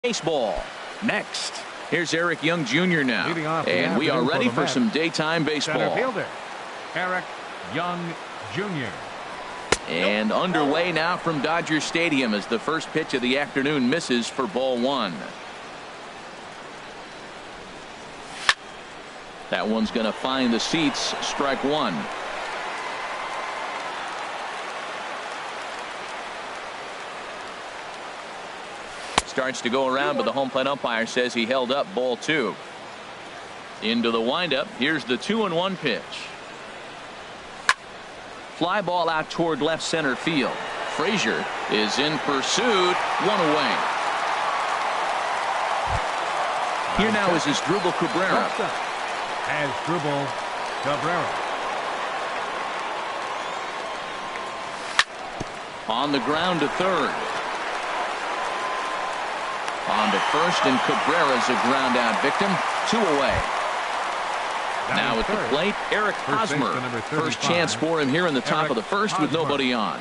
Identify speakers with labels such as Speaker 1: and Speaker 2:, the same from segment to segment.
Speaker 1: Baseball. Next, here's Eric Young Jr. now. And we are ready for some daytime baseball.
Speaker 2: Center fielder, Eric Young Jr.
Speaker 1: And underway now from Dodger Stadium as the first pitch of the afternoon misses for ball one. That one's going to find the seats. Strike one. Starts to go around, but the home plate umpire says he held up ball two. Into the windup. Here's the 2-1 pitch. Fly ball out toward left center field. Frazier is in pursuit. One away. Here now is Asdrubal Cabrera.
Speaker 2: Asdrubal Cabrera.
Speaker 1: On the ground to third. On to first, and Cabrera's a ground out victim. Two away. Now at the plate, Eric Hosmer. First chance for him here in the top of the first with nobody on.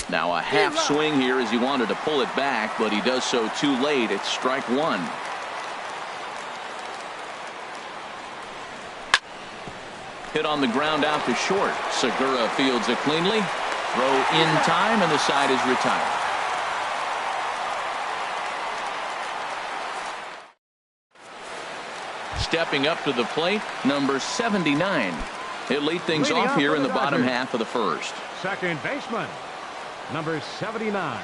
Speaker 1: Now a half swing here as he wanted to pull it back, but he does so too late. It's strike one. Hit on the ground out to short. Segura fields it cleanly. Throw in time, and the side is retired. Stepping up to the plate, number 79. He'll lead things off here in the bottom half of the first.
Speaker 2: Second baseman, number 79.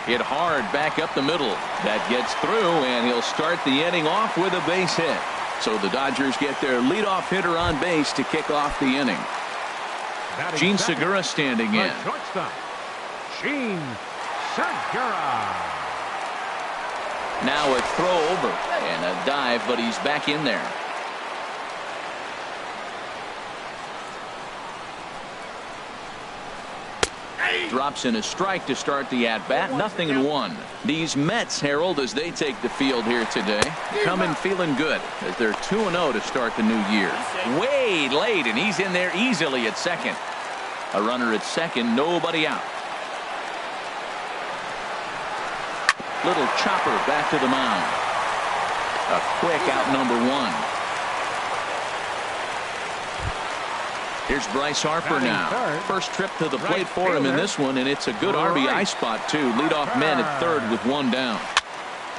Speaker 1: Hit hard back up the middle. That gets through, and he'll start the inning off with a base hit. So the Dodgers get their leadoff hitter on base to kick off the inning. Gene Segura standing in.
Speaker 2: Gene Segura.
Speaker 1: Now a throw over and a dive, but he's back in there. Drops in a strike to start the at-bat. 0-1. These Mets, Harold, as they take the field here today, come in feeling good as they're 2-0 to start the new year. Way late, and he's in there easily at second. A runner at second, nobody out. Little chopper back to the mound. A quick out number one. Here's Bryce Harper now. First trip to the plate for him in this one, and it's a good RBI spot too. Leadoff man at third with one down.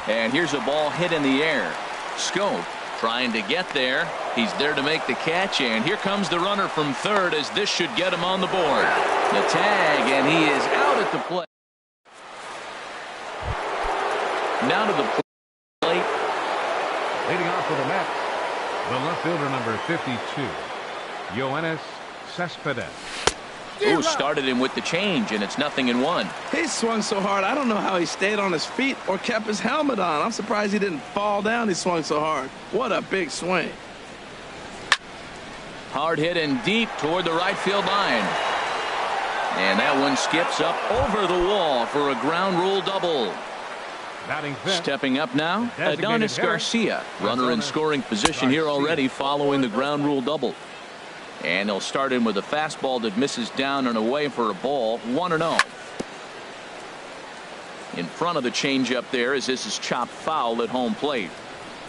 Speaker 1: And here's a ball hit in the air. Scope trying to get there. He's there to make the catch, and here comes the runner from third as this should get him on the board. The tag, and he is out at the plate. Now to the plate.
Speaker 2: Leading off for the Mets, the left fielder number 52, Yoenis Cespedes.
Speaker 1: Ooh, started him with the change, and it's 0-1.
Speaker 3: He swung so hard, I don't know how he stayed on his feet or kept his helmet on. I'm surprised he didn't fall down. He swung so hard. What a big swing.
Speaker 1: Hard hit and deep toward the right field line. And that one skips up over the wall for a ground rule double. Stepping up now, Adonis Garcia. Runner in scoring position here already following the ground rule double. And he'll start in with a fastball that misses down and away for a ball. 1-0. In front of the changeup there as this is chopped foul at home plate.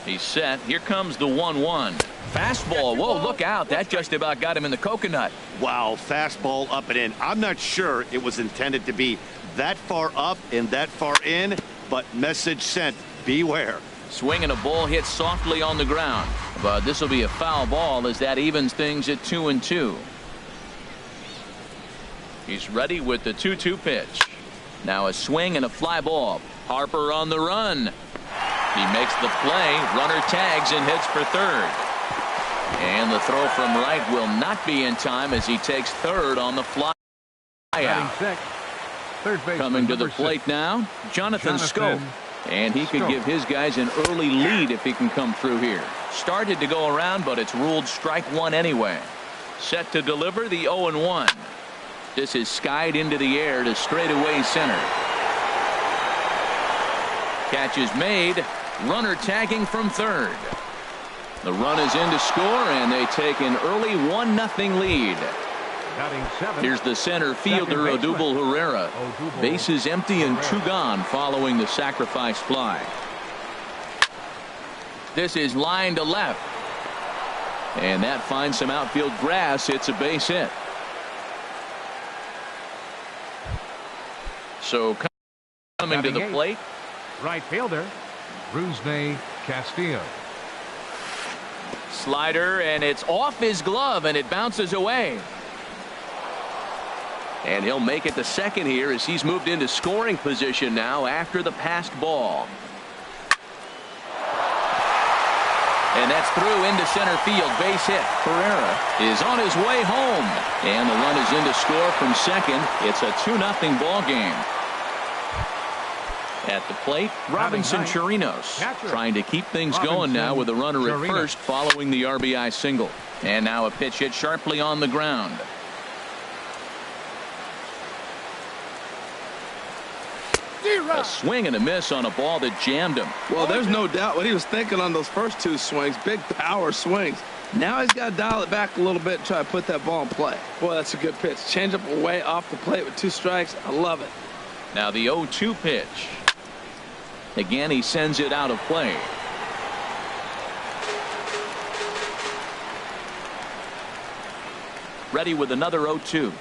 Speaker 1: He's set. Here comes the 1-1. Fastball. Whoa, look out. That just about got him in the coconut.
Speaker 4: Wow, fastball up and in. I'm not sure it was intended to be that far up and that far in, but message sent. Beware.
Speaker 1: Swinging a ball hit softly on the ground. But this will be a foul ball as that evens things at 2-2. He's ready with the 2-2 pitch. Now a swing and a fly ball. Harper on the run. He makes the play. Runner tags and hits for third. And the throw from right will not be in time as he takes third on the fly out. Coming to the plate now, Jonathan Scope. And he could give his guys an early lead if he can come through here. Started to go around, but it's ruled strike one anyway. Set to deliver the 0-1. This is skied into the air to straightaway center. Catch is made. Runner tagging from third. The run is in to score, and they take an early 1-0 lead. Here's the center fielder, Odubel Herrera. Bases empty and 2 gone following the sacrifice fly. This is line to left. And that finds some outfield grass. It's a base hit. So coming to the plate,
Speaker 2: right fielder, Rusney Castillo.
Speaker 1: Slider, and it's off his glove, and it bounces away. And he'll make it to second here as he's moved into scoring position now after the passed ball. And that's through into center field. Base hit. Herrera is on his way home. And the run is in to score from second. It's a 2-0 ball game. At the plate, Robinson Chirinos trying to keep things going now with a runner at first following the RBI single. And now a pitch hit sharply on the ground. A swing and a miss on a ball that jammed him.
Speaker 3: Well, there's no doubt what he was thinking on those first 2 swings. Big power swings. Now he's got to dial it back a little bit and try to put that ball in play. Boy, that's a good pitch. Change up away off the plate with 2 strikes. I love it.
Speaker 1: Now the 0-2 pitch. Again, he sends it out of play. Ready with another 0-2.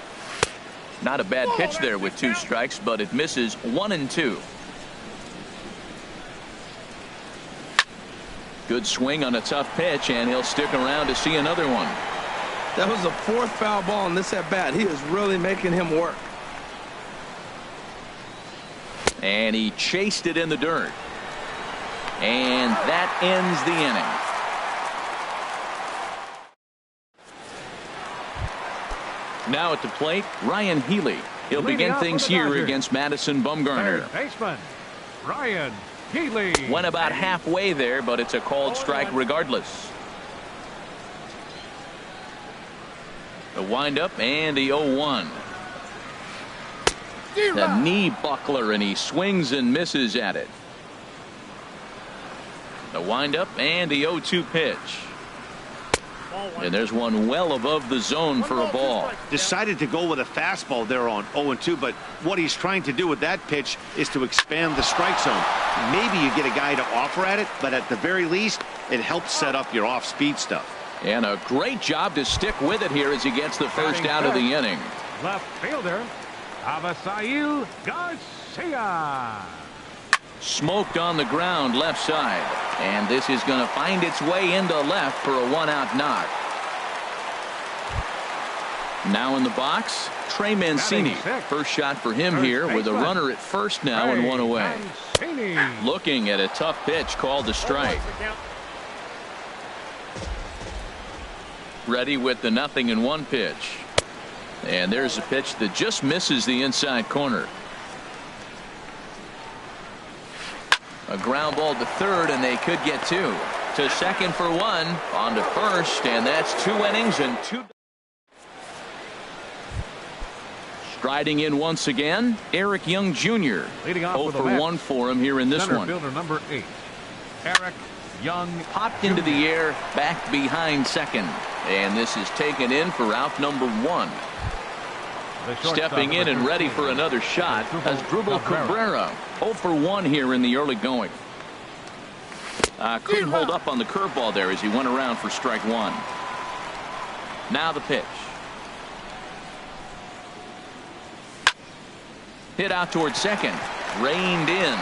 Speaker 1: Not a bad pitch there with 2 strikes, but it misses 1-2. Good swing on a tough pitch, and he'll stick around to see another one.
Speaker 3: That was the 4th foul ball in this at bat. He is really making him work.
Speaker 1: And he chased it in the dirt. And that ends the inning. Now at the plate, Ryan Healy. He'll begin things here against Madison Bumgarner.
Speaker 2: Third baseman, Ryan Healy.
Speaker 1: Went about halfway there, but it's a called strike regardless. The windup and the 0-1. The knee buckler, and he swings and misses at it. The windup and the 0-2 pitch. And there's one well above the zone for a ball.
Speaker 4: Decided to go with a fastball there on 0-2, but what he's trying to do with that pitch is to expand the strike zone. Maybe you get a guy to offer at it, but at the very least, it helps set up your off-speed stuff.
Speaker 1: And a great job to stick with it here as he gets the first out of the inning.
Speaker 2: Left fielder, Avisail Garcia.
Speaker 1: Smoked on the ground left side. And this is going to find its way into left for a 1-out knock. Now in the box, Trey Mancini. First shot for him here with a runner at first now and 1 away. Looking at a tough pitch called a strike. Ready with the 0-1 pitch. And there's a pitch that just misses the inside corner. A ground ball to third, and they could get 2. To second for 1. On to first, and that's 2 innings and 2. Striding in once again, Eric Young Jr. 0 for 1 for him here in this one.
Speaker 2: Fielder number 8, Eric Young.
Speaker 1: Popped into the air, back behind second. And this is taken in for out number 1. Stepping in and ready for another shot as Asdrubal Cabrera. 0 for 1 here in the early going. Couldn't hold up on the curveball there as he went around for strike 1. Now the pitch. Hit out towards second. Reined in.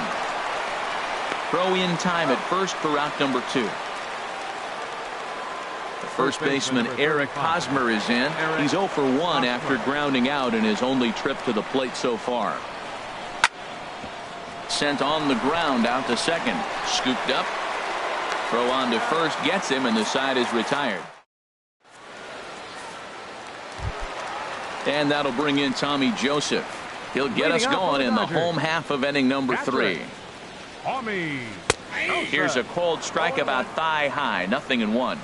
Speaker 1: Throw in time at first for out number 2. First baseman Eric Hosmer is in. He's 0 for 1 after grounding out in his only trip to the plate so far. Sent on the ground out to second. Scooped up. Throw on to first gets him, and the side is retired. And that'll bring in Tommy Joseph. He'll get us going in the home half of inning number 3. Here's a cold strike about thigh high. 0-1.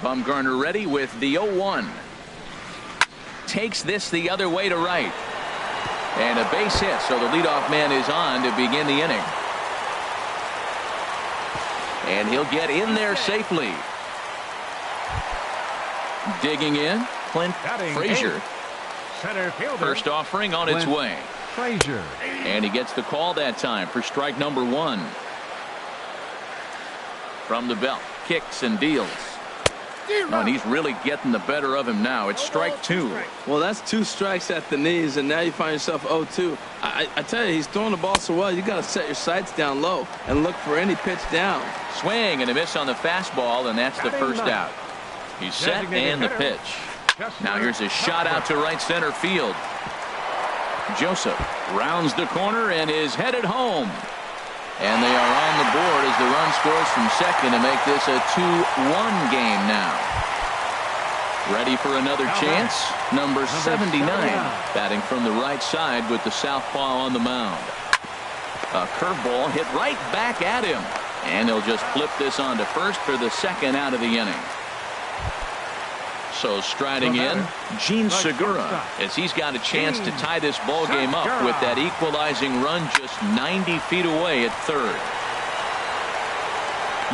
Speaker 1: Bumgarner ready with the 0-1. Takes this the other way to right. And a base hit, so the leadoff man is on to begin the inning. And he'll get in there safely. Digging in, Clint Frazier.
Speaker 2: Center fielder.
Speaker 1: First offering on its way.
Speaker 2: Frazier.
Speaker 1: And he gets the call that time for strike number 1. From the belt, kicks and deals. Oh, and he's really getting the better of him now. It's strike 2.
Speaker 3: Well, that's 2 strikes at the knees, and now you find yourself 0-2. I tell you, he's throwing the ball so well, you got to set your sights down low and look for any pitch down.
Speaker 1: Swing and a miss on the fastball, and that's the first out. He's set and the pitch. Now here's a shot out to right center field. Joseph rounds the corner and is headed home. And they are on the board as the run scores from second to make this a 2-1 game now. Ready for another chance? Number 79, batting from the right side with the southpaw on the mound. A curveball hit right back at him. And they'll just flip this on to first for the second out of the inning. So striding in, Gene Segura, as he's got a chance to tie this ball game up with that equalizing run just 90 feet away at third.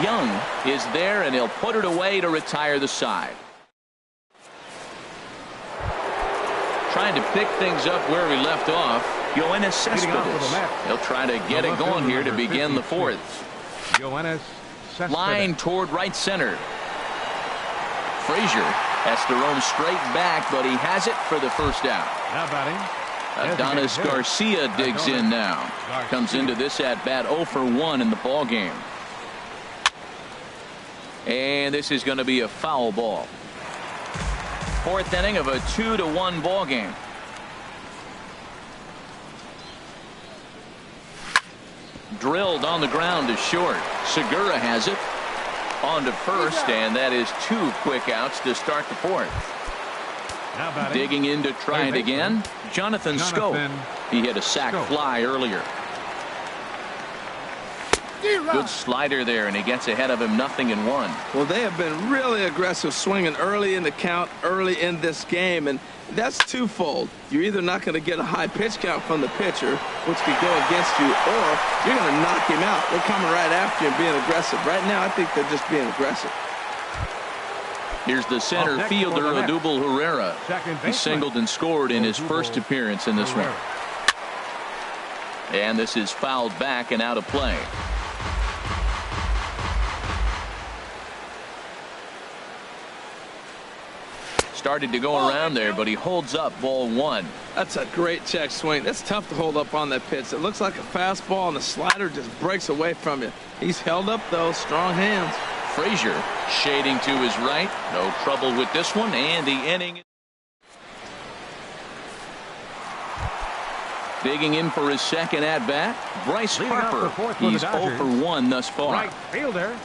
Speaker 1: Young is there, and he'll put it away to retire the side. Trying to pick things up where we left off, Yoenis Cespedes. He'll try to get it going here to begin the fourth. Line toward right center. Frazier has to roam straight back, but he has it for the first out.
Speaker 2: Now batting,
Speaker 1: Adonis Garcia digs in now. Comes into this at bat 0 for 1 in the ball game. And this is going to be a foul ball. Fourth inning of a 2-1 ball game. Drilled on the ground to short. Segura has it. On to first, and that is 2 quick outs to start the fourth. Digging in to try it again, Jonathan Schoop. He hit a sac fly earlier. Good slider there, and he gets ahead of him, 0-1.
Speaker 3: Well, they have been really aggressive swinging early in the count, early in this game, and that's twofold. You're either not going to get a high pitch count from the pitcher, which could go against you, or you're going to knock him out. They're coming right after you and being aggressive. Right now, I think they're just being aggressive.
Speaker 1: Here's the center fielder, Odubel Herrera. He singled and scored in his first appearance in this one. And this is fouled back and out of play. Started to go around there, but he holds up ball 1.
Speaker 3: That's a great check swing. That's tough to hold up on that pitch. It looks like a fastball, and the slider just breaks away from you. He's held up, though. Strong hands.
Speaker 1: Frazier shading to his right. No trouble with this one, and the inning. Digging in for his second at-bat, Bryce Harper. He's 0 for 1 thus far.
Speaker 2: Right fielder.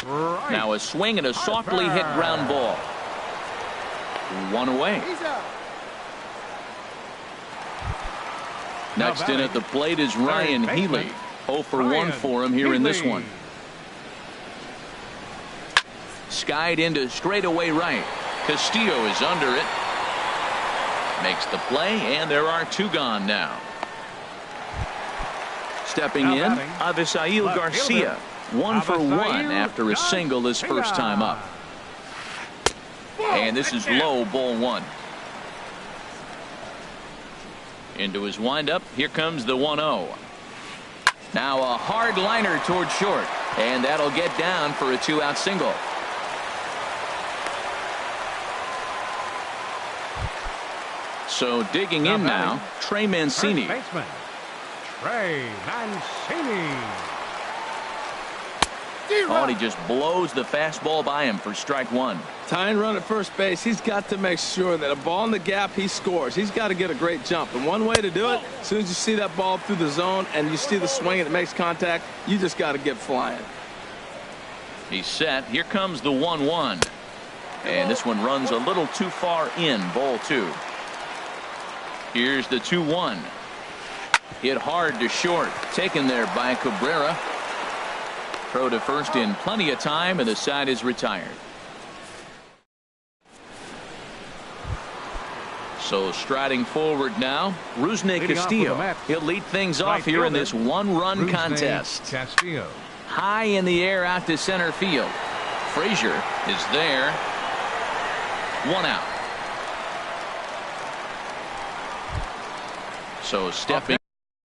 Speaker 2: Right.
Speaker 1: Now a swing and a softly hit ground ball. 1 away. Next in at the plate is Ryan Healy. 0 for 1 for him here in this one. Skied into straightaway right. Castillo is under it. Makes the play, and there are 2 gone now. Stepping in, Avisail Garcia. 1 for 1 after a single his first time up. And this is low, ball 1. Into his windup. Here comes the 1-0. Now a hard liner toward short, and that'll get down for a 2-out single. So digging in now, Trey Mancini.
Speaker 2: Trey Mancini.
Speaker 1: Oh, he just blows the fastball by him for strike 1.
Speaker 3: Tying run at first base. He's got to make sure that a ball in the gap, he scores. He's got to get a great jump. And one way to do it, as soon as you see that ball through the zone and you see the swing and it makes contact, you just got to get flying.
Speaker 1: He's set. Here comes the 1-1. And this one runs a little too far in, ball 2. Here's the 2-1. Hit hard to short. Taken there by Cabrera. Throw to first in plenty of time, and the side is retired. So striding forward now, Rusney Castillo. He'll lead things off here in this 1-run contest.
Speaker 2: Castillo.
Speaker 1: High in the air out to center field. Frazier is there. 1 out. So stepping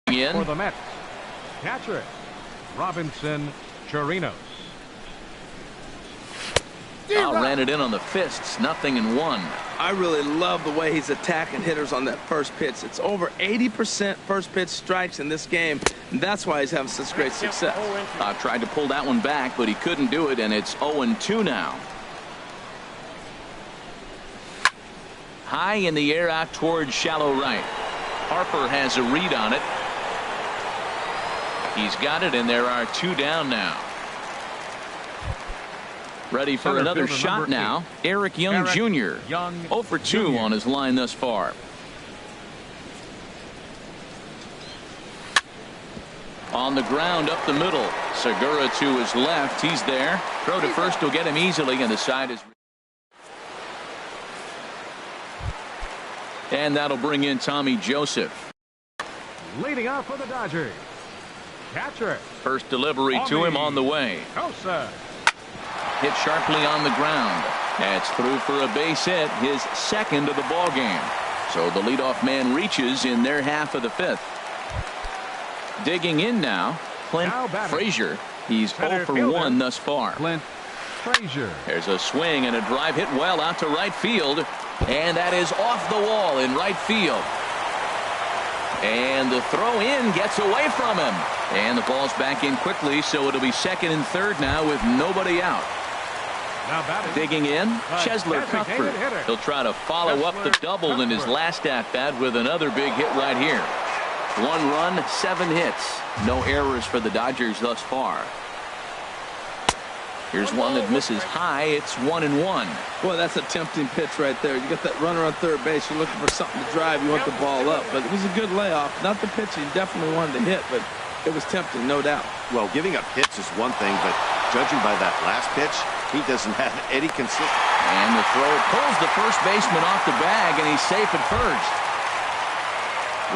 Speaker 1: in
Speaker 2: for the Mets, catcher Robinson Chirinos.
Speaker 1: Ran it in on the fists. 0-1.
Speaker 3: I really love the way he's attacking hitters on that first pitch. It's over 80% first pitch strikes in this game, and that's why he's having such great success.
Speaker 1: Tried to pull that one back, but he couldn't do it, and it's 0-2 now. High in the air out towards shallow right. Harper has a read on it. He's got it, and there are 2 down now. Ready for another shot now. Eric Young Jr. 0 for 2 on his line thus far. On the ground up the middle. Segura to his left. He's there. Throw to first will get him easily, and the side is. And that'll bring in Tommy Joseph.
Speaker 2: Leading off for the Dodgers, catcher.
Speaker 1: First delivery to him on the way.
Speaker 2: Sosa.
Speaker 1: Hit sharply on the ground. That's through for a base hit, his second of the ball game. So the leadoff man reaches in their half of the 5th. Digging in now, Clint Frazier. He's 0 for 1 thus far.
Speaker 2: Clint Frazier.
Speaker 1: There's a swing and a drive hit well out to right field, and that is off the wall in right field. And the throw in gets away from him, and the ball's back in quickly, so it'll be second and third now with nobody out. Digging in, Chesler Cuthbert. He'll try to follow up the double in his last at-bat with another big hit right here. 1 run, 7 hits. No errors for the Dodgers thus far. Here's one that misses high. It's 1-1.
Speaker 3: Boy, that's a tempting pitch right there. You got that runner on third base. You're looking for something to drive. You want the ball up. But it was a good layoff. Not the pitch he definitely wanted to hit, but it was tempting, no doubt.
Speaker 4: Well, giving up hits is one thing, but judging by that last pitch, he doesn't have any consistency.
Speaker 1: And the throw pulls the first baseman off the bag, and he's safe at first.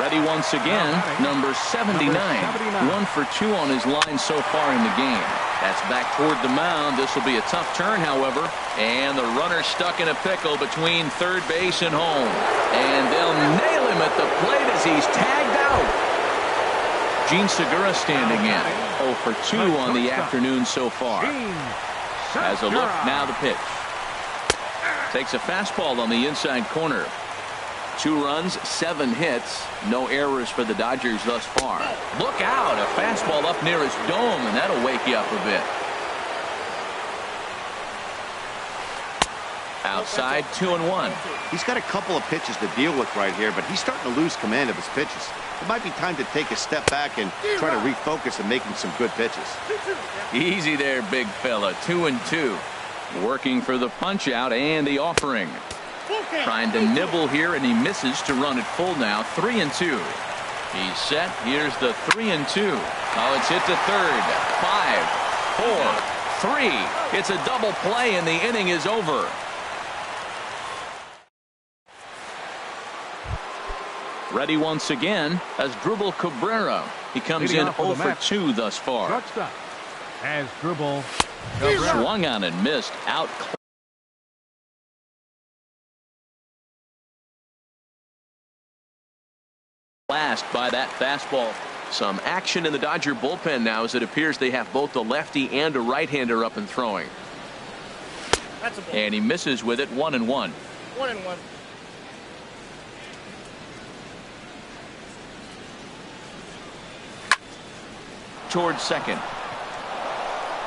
Speaker 1: Ready once again, number 79. 1 for 2 on his line so far in the game. That's back toward the mound. This will be a tough turn, however. And the runner stuck in a pickle between third base and home. And they'll nail him at the plate as he's tagged out. Gene Segura standing in. 0 for 2 on the afternoon so far. Has a look, now the pitch. Takes a fastball on the inside corner. 2 runs, 7 hits, no errors for the Dodgers thus far. Look out, a fastball up near his dome, and that'll wake you up a bit. Outside, 2-1.
Speaker 4: He's got a couple of pitches to deal with right here, but he's starting to lose command of his pitches. It might be time to take a step back and try to refocus and making some good pitches.
Speaker 1: Easy there, big fella. 2-2. Working for the punch out and the offering. Trying to nibble here, and he misses to run it full now. 3-2. He's set. Here's the 3-2. Oh, it's hit to third. 5, 4, 3. It's a double play, and the inning is over. Ready once again as Dribble Cabrera. He comes in 0 for 2 thus far.
Speaker 2: Shortstop as Dribble Cabrera.
Speaker 1: Swung on and missed. Out. Last by that fastball. Some action in the Dodger bullpen now as it appears they have both a lefty and a right-hander up and throwing.
Speaker 5: That's a ball.
Speaker 1: And he misses with it. 1-1.
Speaker 5: 1-1.
Speaker 1: Towards second.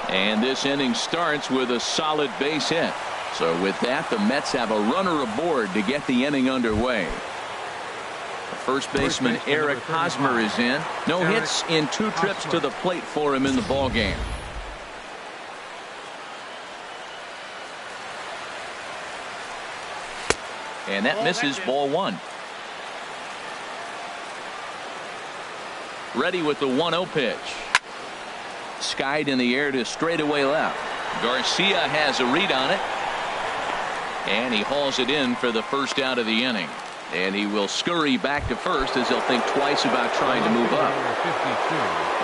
Speaker 1: And this inning starts with a solid base hit. So with that, the Mets have a runner aboard to get the inning underway. First baseman Eric Hosmer is in. No hits in 2 trips to the plate for him in the ball game. And that misses, ball 1. Ready with the 1-0 pitch. Skied in the air to straightaway left. Garcia has a read on it. And he hauls it in for the first out of the inning. And he will scurry back to first as he'll think twice about trying to move up.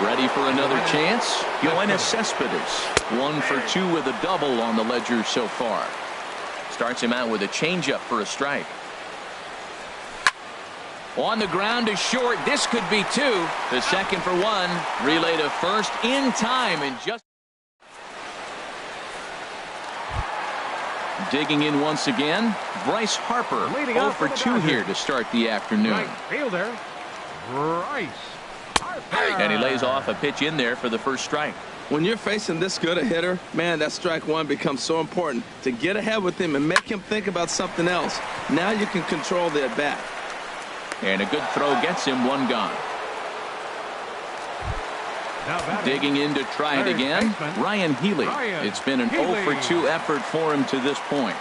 Speaker 1: Ready for another chance? Yoenis Cespedes, 1 for 2 with a double on the ledger so far. Starts him out with a changeup for a strike. On the ground is short. This could be 2. The second for 1. Relay to first in time and just digging in once again. Bryce Harper, 0 for 2 here to start the afternoon.
Speaker 2: Right fielder, Bryce Harper.
Speaker 1: And he lays off a pitch in there for the first strike.
Speaker 3: When you're facing this good a hitter, man, that strike one becomes so important to get ahead with him and make him think about something else. Now you can control the at bat.
Speaker 1: And a good throw gets him 1 gone. Digging in to try it again, Ryan Healy. It's been an 0 for 2 effort for him to this point.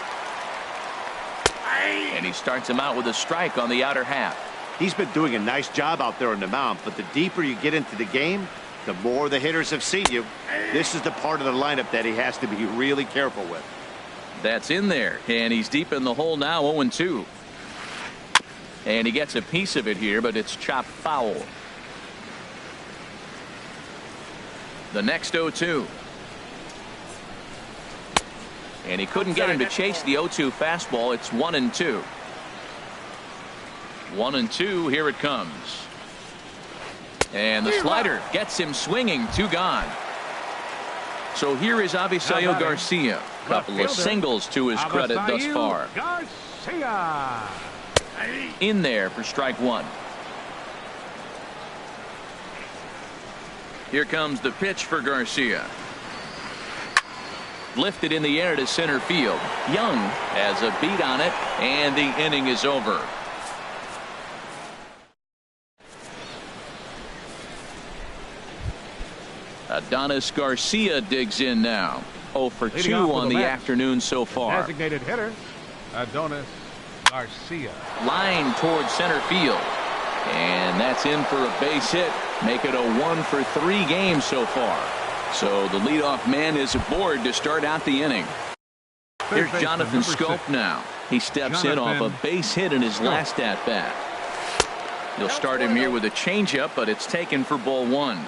Speaker 1: And he starts him out with a strike on the outer half.
Speaker 4: He's been doing a nice job out there on the mound, but the deeper you get into the game, the more the hitters have seen you. This is the part of the lineup that he has to be really careful with.
Speaker 1: That's in there, and he's deep in the hole now, 0-2. And he gets a piece of it here, but it's chopped foul. The next 0-2. And he couldn't get him to chase the 0-2 fastball. It's 1-2. 1-2. Here it comes. And the slider gets him swinging. 2 gone. So here is Avisail Garcia. Couple of singles to his credit thus far.
Speaker 2: Garcia.
Speaker 1: In there for strike 1. Here comes the pitch for Garcia. Lifted in the air to center field. Young has a beat on it, and the inning is over. Adonis Garcia digs in now. 0 for 2 on the afternoon so far.
Speaker 2: Designated hitter, Adonis Garcia.
Speaker 1: Line towards center field. And that's in for a base hit. Make it a 1 for 3 game so far. So the leadoff man is aboard to start out the inning. Here's Jonathan Scope now. He steps in off a base hit in his last at bat. You'll start him here with a changeup, but it's taken for ball 1.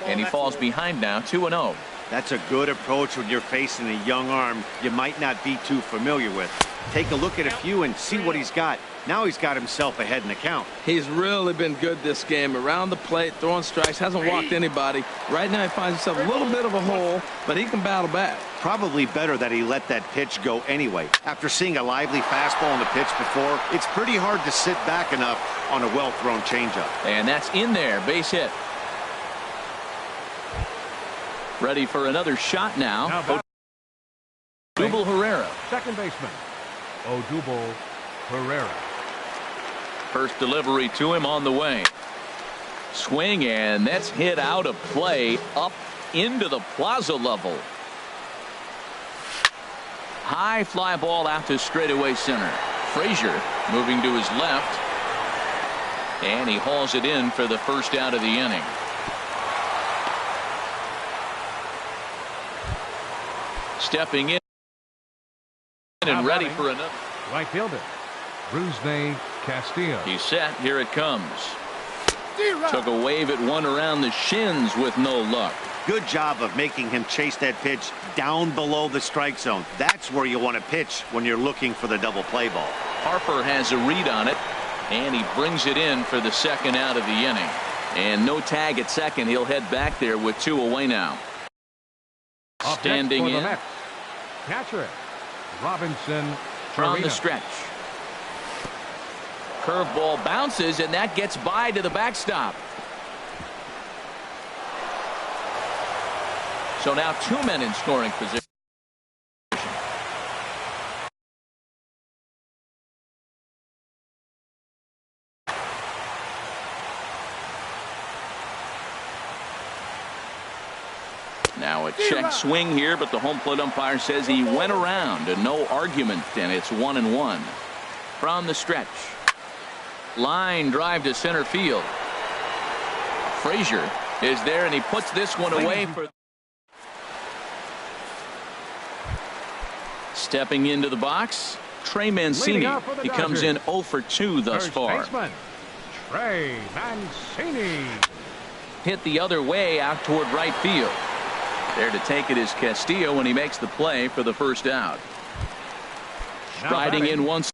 Speaker 1: And he falls behind now, 2-0.
Speaker 4: That's a good approach when you're facing a young arm you might not be too familiar with. Take a look at a few and see what he's got. Now he's got himself ahead in the count.
Speaker 3: He's really been good this game. Around the plate, throwing strikes, hasn't walked anybody. Right now he finds himself a little bit of a hole, but he can battle back.
Speaker 4: Probably better that he let that pitch go anyway. After seeing a lively fastball on the pitch before, it's pretty hard to sit back enough on a well-thrown changeup.
Speaker 1: And that's in there, base hit. Ready for another shot now. Odubel Herrera.
Speaker 2: Second baseman, Odubel Herrera.
Speaker 1: First delivery to him on the way. Swing, and that's hit out of play up into the plaza level. High fly ball out to straightaway center. Frazier moving to his left. And he hauls it in for the first out of the inning. Stepping in and ready for another.
Speaker 2: Right fielder, Rusney Castillo.
Speaker 1: He's set. Here it comes. Took a wave at one around the shins with no luck.
Speaker 4: Good job of making him chase that pitch down below the strike zone. That's where you want to pitch when you're looking for the double play ball.
Speaker 1: Harper has a read on it, and he brings it in for the second out of the inning. And no tag at second. He'll head back there with 2 away now. Standing in.
Speaker 2: Catcher Robinson
Speaker 1: from the stretch. Curveball bounces, and that gets by to the backstop. So now 2 men in scoring position. Now a check swing here, but the home plate umpire says he went around and no argument, and it's 1-1. From the stretch. Line drive to center field. Frazier is there, and he puts this one away for. Stepping into the box, Trey Mancini. He comes in 0 for 2 thus far.
Speaker 2: Baseman, Trey Mancini.
Speaker 1: Hit the other way out toward right field. There to take it is Castillo, and he makes the play for the first out. Striding in once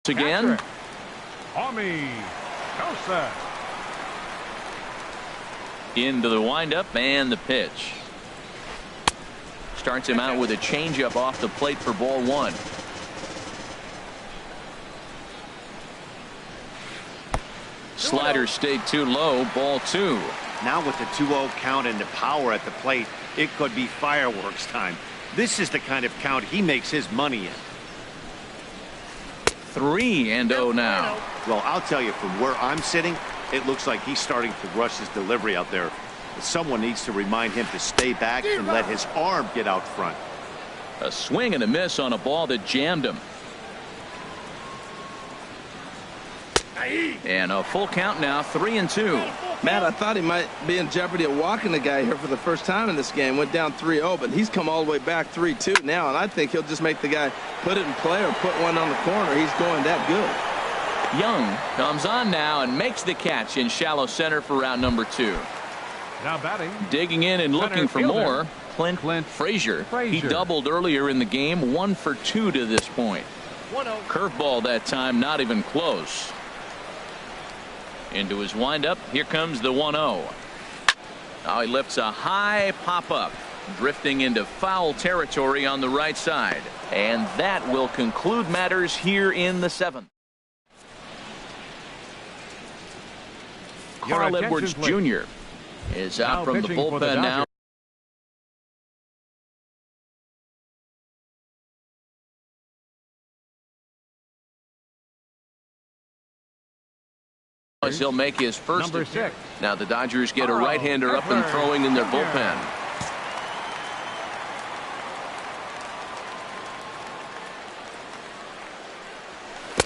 Speaker 1: again. Into the windup and the pitch. Starts him out with a changeup off the plate for ball 1. Slider stayed too low, ball 2.
Speaker 4: Now with the 2-0 count and the power at the plate, it could be fireworks time. This is the kind of count he makes his money in.
Speaker 1: 3-0 now.
Speaker 4: Well, I'll tell you, from where I'm sitting, it looks like he's starting to rush his delivery out there. Someone needs to remind him to stay back and let his arm get out front.
Speaker 1: A swing and a miss on a ball that jammed him. And a full count now, 3-2.
Speaker 3: Matt, I thought he might be in jeopardy of walking the guy here for the first time in this game. Went down 3-0, but he's come all the way back 3-2 now, and I think he'll just make the guy put it in play or put one on the corner. He's going that good.
Speaker 1: Young comes on now and makes the catch in shallow center for round number 2.
Speaker 2: Now batting.
Speaker 1: Digging in and looking for more, Clint Frazier. He doubled earlier in the game, 1 for 2 to this point. Curveball that time, not even close. Into his windup. Here comes the 1-0. Now he lifts a high pop up, drifting into foul territory on the right side. And that will conclude matters here in the 7th. Carl Edwards Jr. is out from the bullpen now. He'll make his first.
Speaker 2: Number 6.
Speaker 1: Now the Dodgers get a right-hander up and throwing in their bullpen.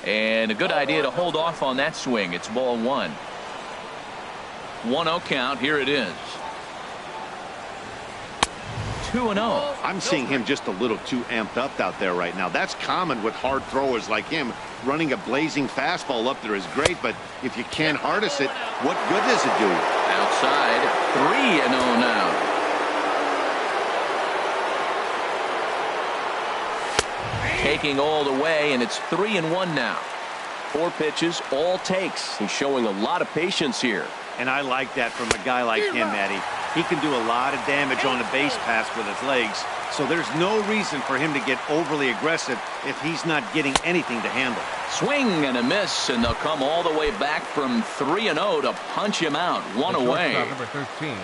Speaker 1: And a good idea to hold off on that swing. It's ball 1. 1-0 count. Here it is. 2-0.
Speaker 4: I'm seeing him just a little too amped up out there right now. That's common with hard throwers like him. Running a blazing fastball up there is great, but if you can't harness it, what good does it do?
Speaker 1: Outside, 3-0 now. Taking all the way, and it's 3-1 now. 4 pitches, all takes. He's showing a lot of patience here.
Speaker 4: And I like that from a guy like him, Matty. He can do a lot of damage on a base pass with his legs, so there's no reason for him to get overly aggressive if he's not getting anything to handle.
Speaker 1: Swing and a miss, and they'll come all the way back from 3-0 to punch him out. 1 away.
Speaker 2: Number 13,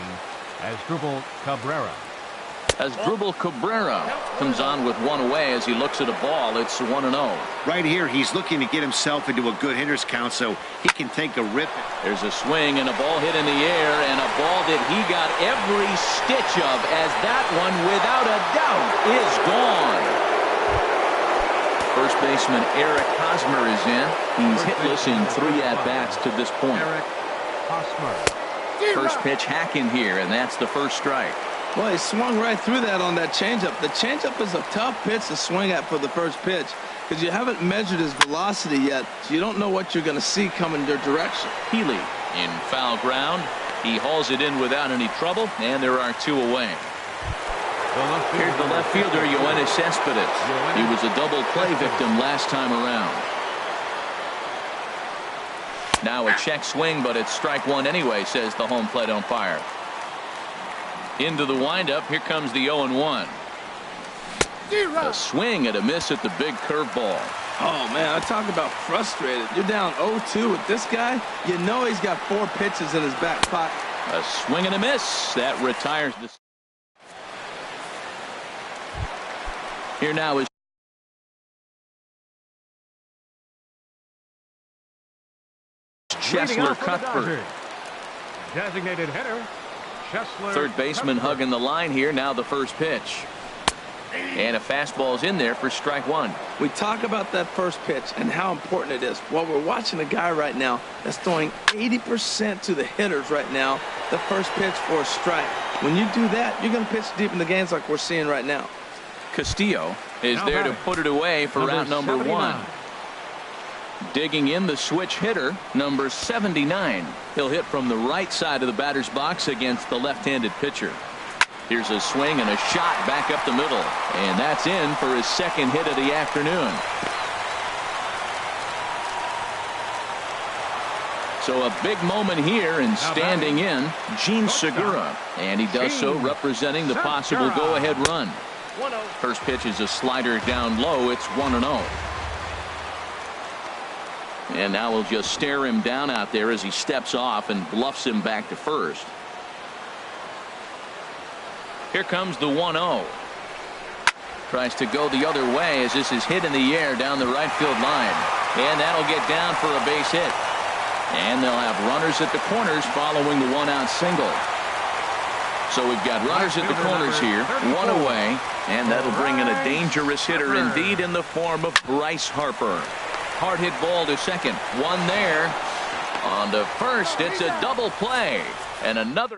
Speaker 2: Asdrubal Cabrera.
Speaker 1: Asdrubal Cabrera comes on with 1 away as he looks at a ball. It's 1-0.
Speaker 4: Right here, he's looking to get himself into a good hitter's count so he can take a rip.
Speaker 1: There's a swing and a ball hit in the air, and a ball that he got every stitch of, as that one, without a doubt, is gone. First baseman Eric Hosmer is in. He's hitless in 3 at-bats to this point.
Speaker 2: Eric Hosmer.
Speaker 1: First pitch hacking here, and that's the first strike.
Speaker 3: Well, he swung right through that on that changeup. The changeup is a tough pitch to swing at for the first pitch because you haven't measured his velocity yet, so you don't know what you're going to see coming your direction.
Speaker 1: Healy in foul ground. He hauls it in without any trouble, and there are 2 away. Here's the left fielder, Yoenis Cespedes. He was a double play victim last time around. Now a check swing, but it's strike 1 anyway, says the home plate umpire. Into the windup. Here comes the 0-1. A swing and a miss at the big curveball.
Speaker 3: Oh, man, I talk about frustrated. You're down 0-2 with this guy. You know he's got 4 pitches in his back pocket.
Speaker 1: A swing and a miss. That retires the. Here now is Chesler Cuthbert.
Speaker 2: Designated hitter.
Speaker 1: Third baseman hugging the line here. Now the first pitch. And a fastball's in there for strike one.
Speaker 3: We talk about that first pitch and how important it is. Well, we're watching a guy right now that's throwing 80% to the hitters right now, the first pitch for a strike. When you do that, you're going to pitch deep in the games like we're seeing right now.
Speaker 1: Castillo is there to put it away for out number 1. Digging in the switch hitter, number 79. He'll hit from the right side of the batter's box against the left-handed pitcher. Here's a swing and a shot back up the middle. And that's in for his second hit of the afternoon. So a big moment here, and standing in, Gene Segura. And he does so representing the possible go-ahead run. First pitch is a slider down low. It's 1-0. And now we'll just stare him down out there as he steps off and bluffs him back to first. Here comes the 1-0. Tries to go the other way as this is hit in the air down the right field line. And that'll get down for a base hit. And they'll have runners at the corners following the one-out single. So we've got runners at the corners here, one away, and that'll bring in a dangerous hitter indeed in the form of Bryce Harper. Hard hit ball to second. One there. On to first. It's a double play. And another.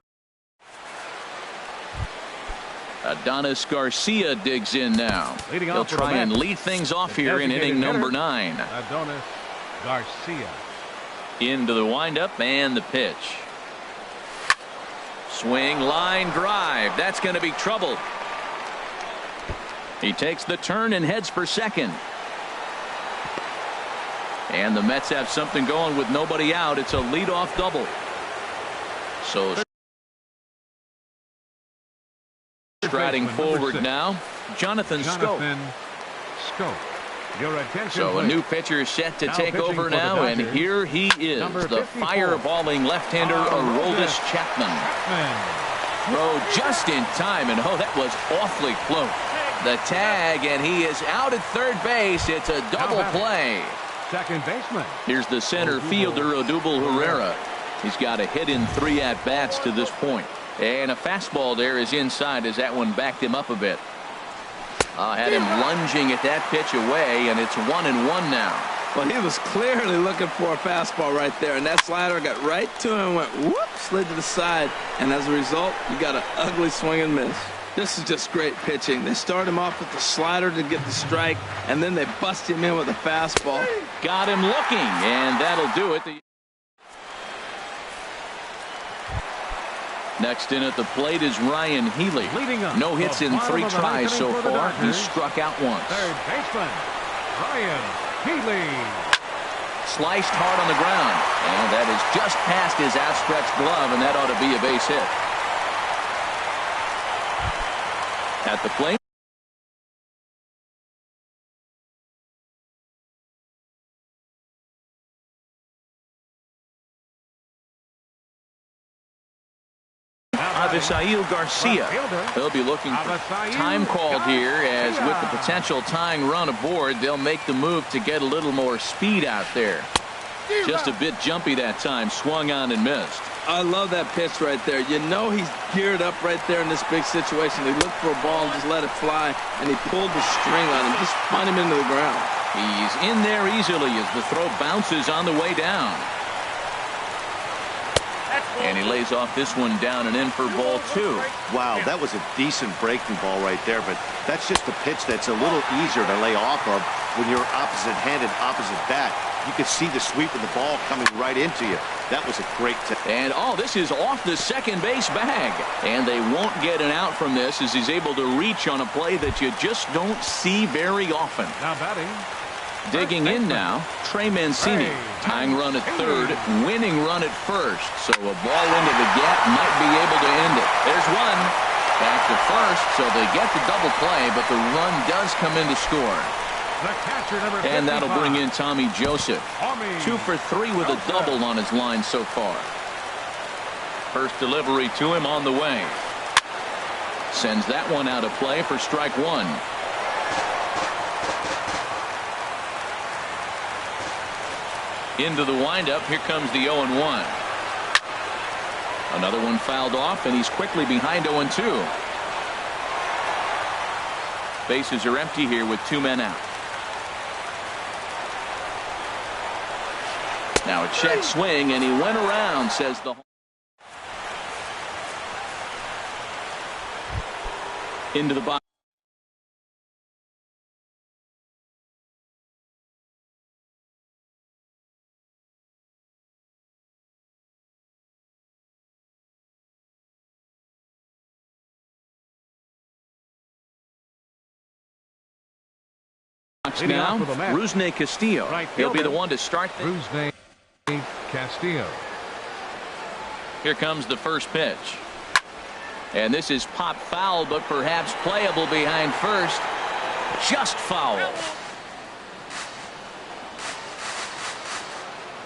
Speaker 1: Adonis Garcia digs in now. He'll try and lead things off here in inning number 9.
Speaker 2: Adonis Garcia.
Speaker 1: Into the windup and the pitch. Swing, line drive. That's going to be trouble. He takes the turn and heads for second. And the Mets have something going with nobody out. It's a leadoff double. So striding forward now, Jonathan Schoop. So a new pitcher set to take over now, and here he is, the fireballing left-hander Aroldis Chapman. Throw just in time, and oh, that was awfully close. The tag, and he is out at third base. It's a double play.
Speaker 2: Second baseman.
Speaker 1: Here's the center fielder, Odubel Herrera. He's got a hit in 3 at-bats to this point. And a fastball there is inside as that one backed him up a bit. Had him lunging at that pitch away, and it's 1-1 now.
Speaker 3: Well, he was clearly looking for a fastball right there, and that slider got right to him and went whoop, slid to the side. And as a result, you got an ugly swing and miss. This is just great pitching. They start him off with the slider to get the strike, and then they bust him in with a fastball.
Speaker 1: Got him looking, and that'll do it. Next in at the plate is Ryan Healy. No hits in 3 tries so far. He struck out once.
Speaker 2: Third baseman, Ryan Healy.
Speaker 1: Sliced hard on the ground, and that is just past his outstretched glove, and that ought to be a base hit. At the plate, Avisail Garcia. They'll be looking for time called here, as with the potential tying run aboard, they'll make the move to get a little more speed out there. Just a bit jumpy that time, swung on and missed.
Speaker 3: I love that pitch right there. You know he's geared up right there in this big situation. He looked for a ball and just let it fly, and he pulled the string on him, just spun him into the ground.
Speaker 1: He's in there easily as the throw bounces on the way down. And he lays off this one down and in for ball 2.
Speaker 4: Wow, that was a decent breaking ball right there, but that's just a pitch that's a little easier to lay off of when you're opposite-handed, opposite bat. You could see the sweep of the ball coming right into you. That was a great tip.
Speaker 1: And this is off the second base bag. And they won't get an out from this as he's able to reach on a play that you just don't see very often.
Speaker 2: Now batting.
Speaker 1: Digging in now, Trey Mancini. Tying run at third, winning run at first. So a ball into the gap might be able to end it. There's one. Back to first, so they get the double play, but the run does come in to score.
Speaker 2: The catcher, number 55.
Speaker 1: And that'll bring in Tommy Joseph. 2 for 3 with a double on his line so far. First delivery to him on the way. Sends that one out of play for strike 1. Into the windup. Here comes the 0-1. Another one fouled off, and he's quickly behind 0-2. Bases are empty here with 2 men out. Now a check swing, and he went around, says the into the box. Now, Rusney Castillo. He'll be the one to start.
Speaker 2: Rusney Castillo.
Speaker 1: Here comes the first pitch. And this is pop foul, but perhaps playable behind first. Just foul.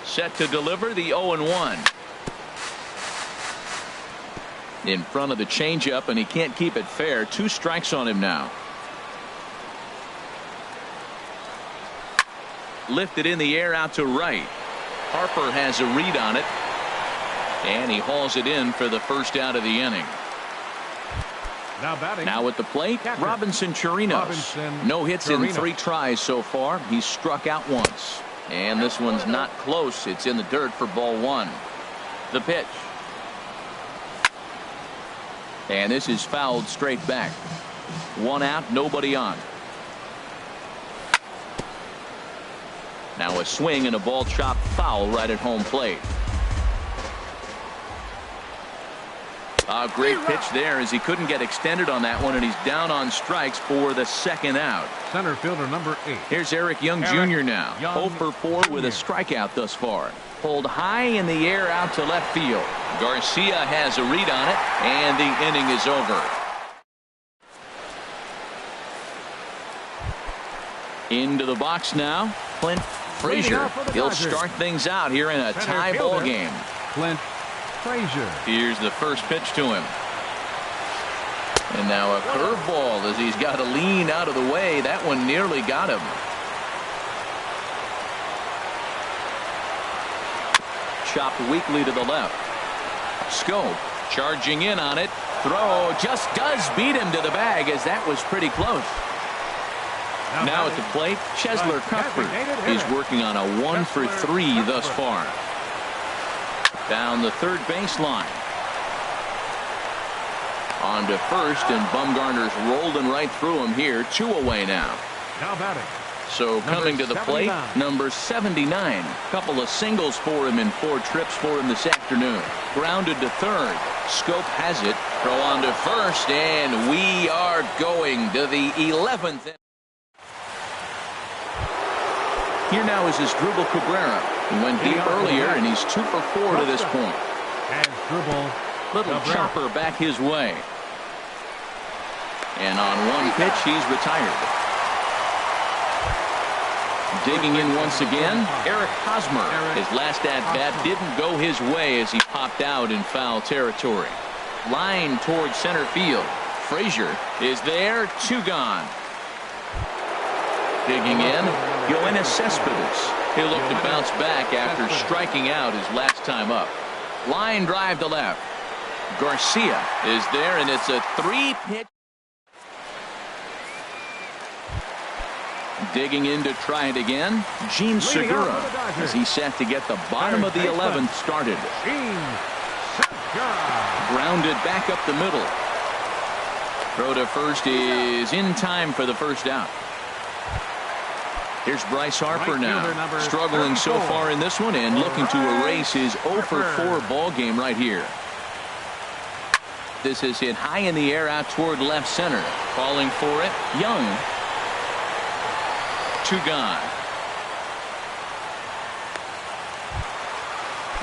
Speaker 1: Set to deliver the 0-1. In front of the changeup, and he can't keep it fair. 2 strikes on him now. Lifted in the air out to right. Harper has a read on it, and he hauls it in for the first out of the inning. Now at the plate, Robinson Chirinos. No hits in 3 tries so far. He's struck out once, and this one's not close. It's in the dirt for ball 1. The pitch, and this is fouled straight back. 1 out, nobody on. Now a swing and a ball chopped foul right at home plate. A great pitch there, as he couldn't get extended on that one, and he's down on strikes for the 2nd out.
Speaker 2: Center fielder number 8.
Speaker 1: Here's Eric Young Jr. now. 0 for 4 with a strikeout thus far. Pulled high in the air out to left field. Garcia has a read on it, and the inning is over. Into the box now, Clint Frazier. He'll start things out here in a tie ball game.
Speaker 2: Clint Frazier.
Speaker 1: Here's the first pitch to him. And now a curveball as he's got to lean out of the way. That one nearly got him. Chopped weakly to the left. Scope charging in on it. Throw just does beat him to the bag, as that was pretty close. Now at the plate, Chesler Cuthbert. He's working on a 1 for 3 thus far. Down the third baseline. On to first, and Bumgarner's rolling right through him here. 2 away now.
Speaker 2: Now batting.
Speaker 1: So coming to the plate, number 79. Couple of singles for him and 4 trips for him this afternoon. Grounded to third. Scope has it. Throw on to first, and we are going to the 11th. Here now is Asdrubal Cabrera. He went deep earlier, and he's 2 for 4 to this point. Little chopper back his way. And on 1 pitch, he's retired. Digging in once again, Eric Hosmer. His last at-bat didn't go his way as he popped out in foul territory. Line towards center field. Frazier is there. 2 gone. Digging in, Yoenis Cespedes. He'll look to bounce back after striking out his last time up. Line drive to left. Garcia is there, and it's a 3-pitch. Digging in to try it again, Gene Segura, as he's set to get the bottom of the 11th started. Grounded back up the middle. Throw to first is in time for the first out. Here's Bryce Harper now, struggling so far in this one and looking to erase his 0 for 4 ball game right here. This is hit high in the air out toward left center. Falling for it, Young. 2 gone.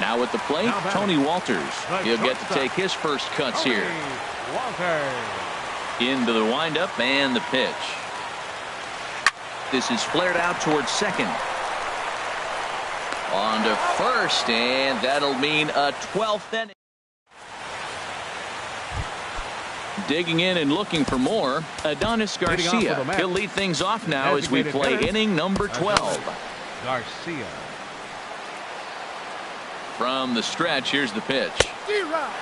Speaker 1: Now at the plate, Tony Walters. He'll get to take his first cuts here. Into the windup and the pitch. This is flared out towards second. On to first, and that'll mean a 12th inning. Digging in and looking for more, Adonis Garcia. He'll lead things off now as we play inning number 12.
Speaker 2: Garcia.
Speaker 1: From the stretch, here's the pitch.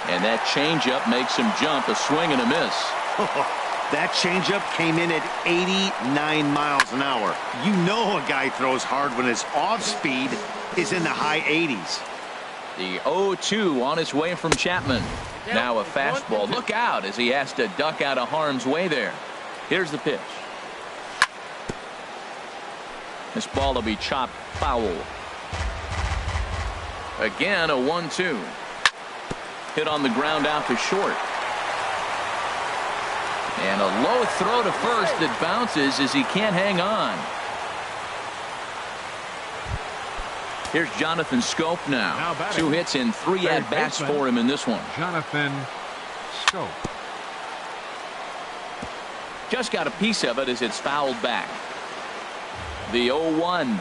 Speaker 1: And that changeup makes him jump, a swing and a miss.
Speaker 4: That changeup came in at 89 miles an hour. You know a guy throws hard when his off speed is in the high 80s.
Speaker 1: The 0-2 on its way from Chapman. Now a fastball. Look out as he has to duck out of harm's way there. Here's the pitch. This ball will be chopped foul. Again, a 1-2. Hit on the ground out to short. And a low throw to first that bounces as he can't hang on. Here's Jonathan Scope now. 2 hits and 3 at-bats for him in this one.
Speaker 2: Jonathan Scope.
Speaker 1: Just got a piece of it as it's fouled back. The 0-1.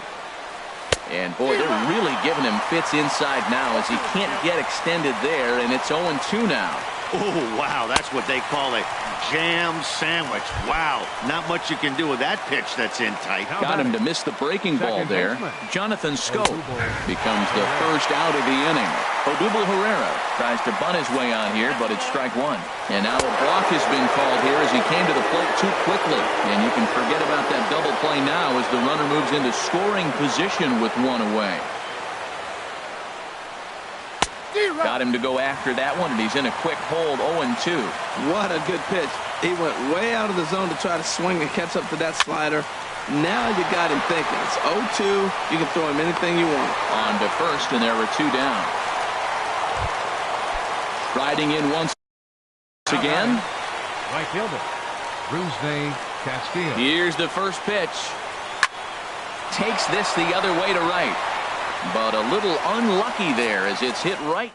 Speaker 1: And boy, they're really giving him fits inside now as he can't get extended there, and it's 0-2 now.
Speaker 4: Oh, wow, that's what they call a jam sandwich. Wow, not much you can do with that pitch that's in tight.
Speaker 1: Got him to miss the breaking ball there. Jonathan Scope becomes the first out of the inning. Odubel Herrera tries to bunt his way on here, but it's strike one. And now a block has been called here as he came to the plate too quickly. And you can forget about that double play now as the runner moves into scoring position with 1 away. Got him to go after that one, and he's in a quick hold, 0-2.
Speaker 3: What a good pitch. He went way out of the zone to try to swing and catch up to that slider. Now you got him thinking. It's 0-2. You can throw him anything you want.
Speaker 1: On to first, and there were 2 down. Riding in once again.
Speaker 2: Right fielder, Brusney Castillo.
Speaker 1: Here's the first pitch. Takes this the other way to right. But a little unlucky there as it's hit right.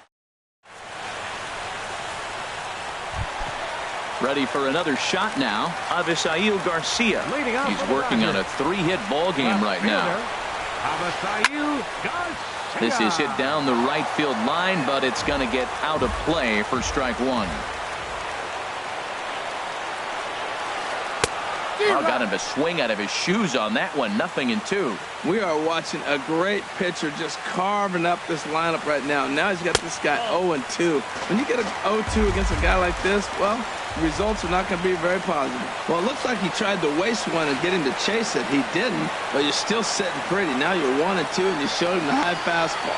Speaker 1: Ready for another shot now. Avisail Garcia. He's working on a 3-hit ball game right now. This is hit down the right field line, but it's going to get out of play for strike one. Oh, got him to swing out of his shoes on that one. 0-2.
Speaker 3: We are watching a great pitcher just carving up this lineup right now. Now he's got this guy 0-2. When you get a 0-2 against a guy like this, well, the results are not going to be very positive. Well, it looks like he tried to waste one and get him to chase it. He didn't, but you're still sitting pretty. Now you're 1-2, and you showed him the high fastball.